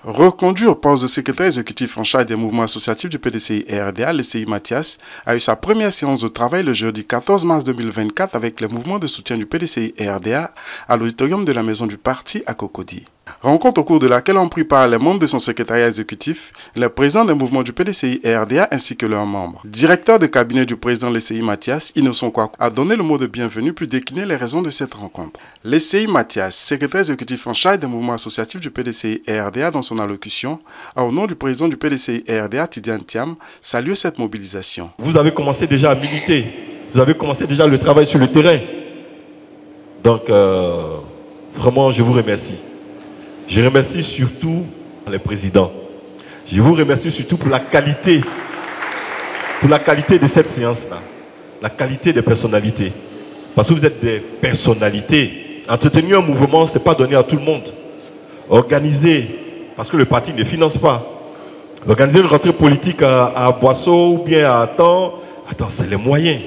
Reconduit au poste de secrétaire exécutif en charge des mouvements associatifs du PDCI-RDA, le CI Mathias a eu sa première séance de travail le jeudi 14 mars 2024 avec les mouvements de soutien du PDCI-RDA à l'auditorium de la maison du parti à Cocody. Rencontre au cours de laquelle ont pris part les membres de son secrétariat exécutif, les présidents des mouvements du PDCI-RDA ainsi que leurs membres. Directeur de cabinet du président de l'ECI Mathias, Innocent Kwaku, a donné le mot de bienvenue puis décliné les raisons de cette rencontre. L'ECI Mathias, secrétaire exécutif en charge des mouvements associatifs du PDCI-RDA dans son allocution, a au nom du président du PDCI-RDA, Tidiane Thiam, salué cette mobilisation. Vous avez commencé déjà à militer, vous avez commencé déjà le travail sur le terrain. Donc, vraiment, je vous remercie. Je remercie surtout les présidents. Je vous remercie surtout pour la qualité de cette séance-là, la qualité des personnalités. Parce que vous êtes des personnalités. Entretenir un mouvement, ce n'est pas donné à tout le monde. Organiser, parce que le parti ne finance pas. Organiser une rentrée politique à Boisseau ou bien à Attends, c'est les moyens.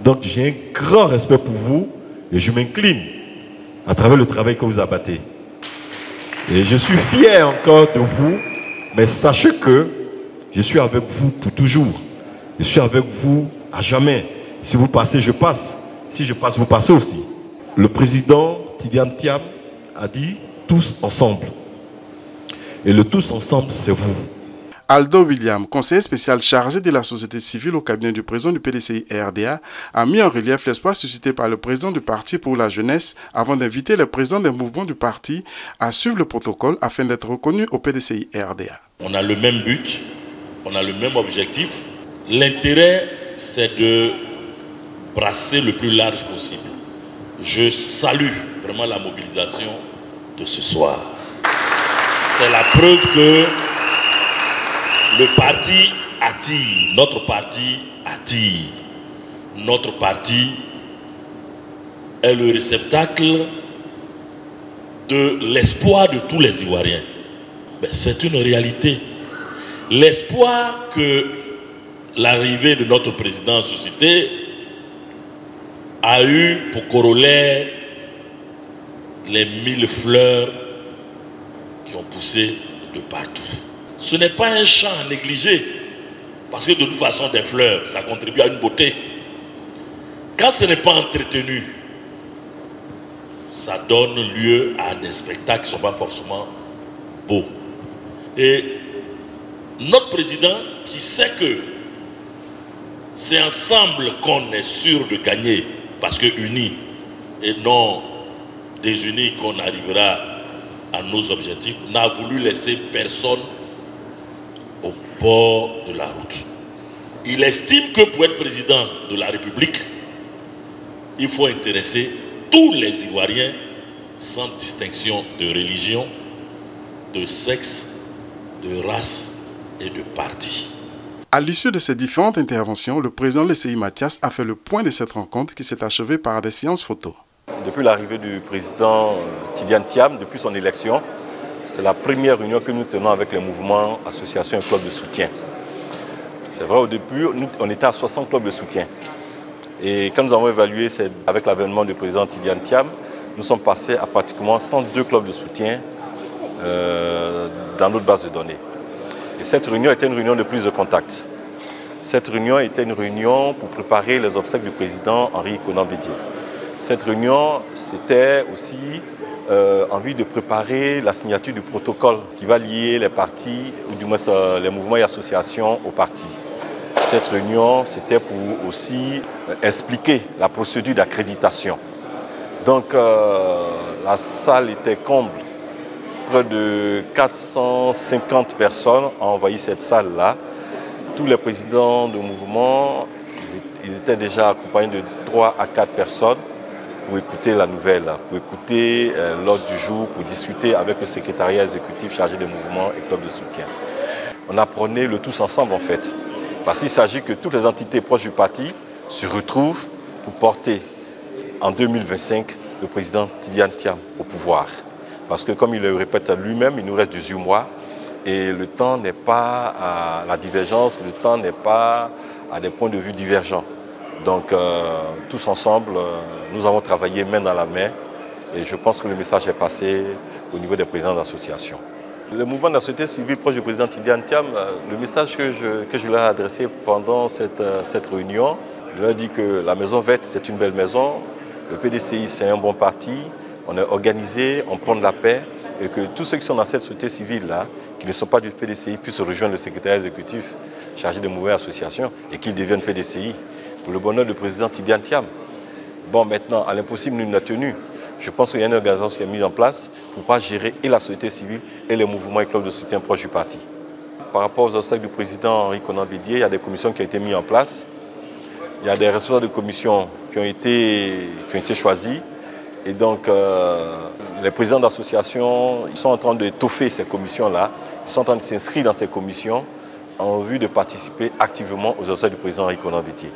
Donc j'ai un grand respect pour vous et je m'incline à travers le travail que vous abattez. Et je suis fier encore de vous, mais sachez que je suis avec vous pour toujours. Je suis avec vous à jamais. Si vous passez, je passe. Si je passe, vous passez aussi. Le président Tidiane Thiam a dit tous ensemble. Et le tous ensemble, c'est vous. Aldo William, conseiller spécial chargé de la société civile au cabinet du président du PDCI-RDA, a mis en relief l'espoir suscité par le président du parti pour la jeunesse avant d'inviter les présidents des mouvements du parti à suivre le protocole afin d'être reconnus au PDCI-RDA. On a le même but, on a le même objectif. L'intérêt, c'est de brasser le plus large possible. Je salue vraiment la mobilisation de ce soir. C'est la preuve que le parti attire, notre parti attire. Notre parti est le réceptacle de l'espoir de tous les Ivoiriens. C'est une réalité. L'espoir que l'arrivée de notre président a suscité a eu pour corollaire les 1000 fleurs qui ont poussé de partout. Ce n'est pas un champ négligé, parce que de toute façon, des fleurs, ça contribue à une beauté. Quand ce n'est pas entretenu, ça donne lieu à des spectacles qui ne sont pas forcément beaux. Et notre président, qui sait que c'est ensemble qu'on est sûr de gagner, parce que unis et non désunis qu'on arrivera à nos objectifs, n'a voulu laisser personne au bord de la route. Il estime que pour être président de la République, il faut intéresser tous les Ivoiriens sans distinction de religion, de sexe, de race et de parti. À l'issue de ces différentes interventions, le président de l'ECI Mathias a fait le point de cette rencontre qui s'est achevée par des séances photos. Depuis l'arrivée du président Tidiane Thiam, depuis son élection, c'est la première réunion que nous tenons avec les mouvements, associations et clubs de soutien. C'est vrai, au début, on était à 60 clubs de soutien. Et quand nous avons évalué avec l'avènement du président Tidiane Thiam, nous sommes passés à pratiquement 102 clubs de soutien dans notre base de données. Et cette réunion était une réunion de prise de contact. Cette réunion était une réunion pour préparer les obsèques du président Henri Konan Bédié. Cette réunion, c'était aussi en vue de préparer la signature du protocole qui va lier les partis, ou du moins les mouvements et associations aux partis. Cette réunion, c'était pour aussi expliquer la procédure d'accréditation. Donc la salle était comble. Près de 450 personnes ont envahi cette salle-là. Tous les présidents de mouvements, ils étaient déjà accompagnés de 3 à 4 personnes pour écouter la nouvelle, pour écouter l'ordre du jour, pour discuter avec le secrétariat exécutif chargé des mouvements et clubs de soutien. On apprenait le tous ensemble en fait, parce qu'il s'agit que toutes les entités proches du parti se retrouvent pour porter en 2025 le président Tidiane Thiam au pouvoir. Parce que comme il le répète lui-même, il nous reste 18 mois et le temps n'est pas à la divergence, le temps n'est pas à des points de vue divergents. Donc tous ensemble, nous avons travaillé main dans la main Et je pense que le message est passé au niveau des présidents d'associations. Le mouvement de la société civile proche du président Tidiane Thiam, le message que je leur ai adressé pendant cette réunion, je leur ai dit que la Maison Verte, c'est une belle maison, le PDCI, c'est un bon parti, on est organisé, on prend de la paix, et que tous ceux qui sont dans cette société civile-là, qui ne sont pas du PDCI, puissent rejoindre le secrétaire exécutif chargé des mouvements et associations et qu'ils deviennent PDCI pour le bonheur du président Tidiane Thiam. Bon, maintenant, à l'impossible, nous l'a tenu. Je pense qu'il y a une organisation qui est mise en place pour pouvoir gérer et la société civile et les mouvements et clubs de soutien proches du parti. Par rapport aux obstacles du président Henri Konan Bédié, il y a des commissions qui ont été mises en place. Il y a des responsables de commissions qui ont été choisis. Et donc, les présidents d'associations sont en train d'étoffer ces commissions-là. Ils sont en train de s'inscrire dans ces commissions en vue de participer activement aux obstacles du président Henri Konan Bédié.